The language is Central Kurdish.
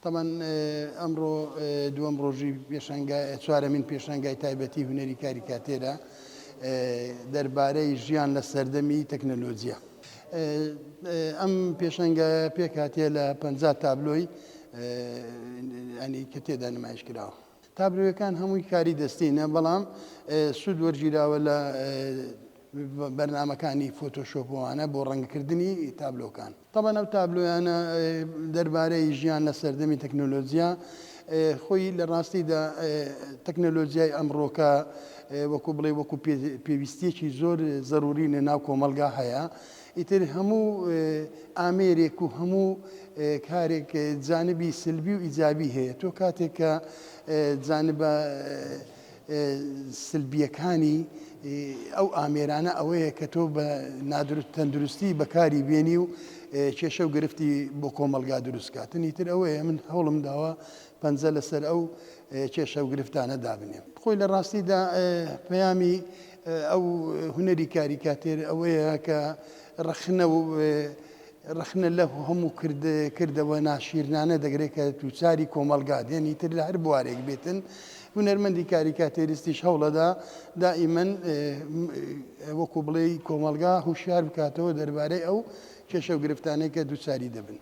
طبعا ئەمڕۆ دووەم ڕۆژی چوارەمین پێشانگای تایبەتی هونەری کاریکاتێرە دەربارەی ژیان لە سەردەمی تەکنەلۆجیا. ئەم پێشەنگایە پێکهاتێ لە 50 تابلۆی ئەنی کە تێدا نمایش کراوە. تابلۆیەکان هەمووی کاری دەستینە، بەڵام سوود وەرگیراوە لە بەرنامەکانی فۆتۆشۆپۆوانە بۆ ڕەنگکردنی تابلۆکان. طبعاً ئەو تابلۆیانە دەربارەی ژیان لە سەردەمی تەکنۆلۆجیا خۆی لە ڕاستیدا تەکنۆلۆجیای ئەمڕۆکە وەکو بڵێ وەکو پێویستیەکی زۆر زەروری لە ناو کۆمەلگا هەیە. ئیتر هەموو ئامێرێک و هەموو کارێک جانبی سلبی و ئیجابی هەیە. تۆ کاتێک کە جانبە سلبیەکانی ئەو ئامێرانە ئەوەیە کە تۆ بە تەندروستی بەکاری بێنی و کێشە و گرفتی بۆ کۆمەلگا دروستکاتن. ئیتر ئەوەیە من هەوڵم داوە پەنجە لەسەر ئەو کێشە و گرفتانە دابنێم. خۆی لە ڕاستیدا پەیامی ئەو هونەری کاریکاتێر ئەوەیە کە ڕەخنە لە هەموو کردەوە ناشیرنانە دەگرێت کە تووچاری کۆمەلگا دێن. ئیتر لە هەر بوارێک بێتن هونەرمەندی کاریکاتێریستیش هەوڵەدا دائیمەن وەکو بڵێ کۆمەلگا هوشیار بکاتەوە دەربارەی ئەو کێشە و گرفتانەی کە دووچاری دەبن.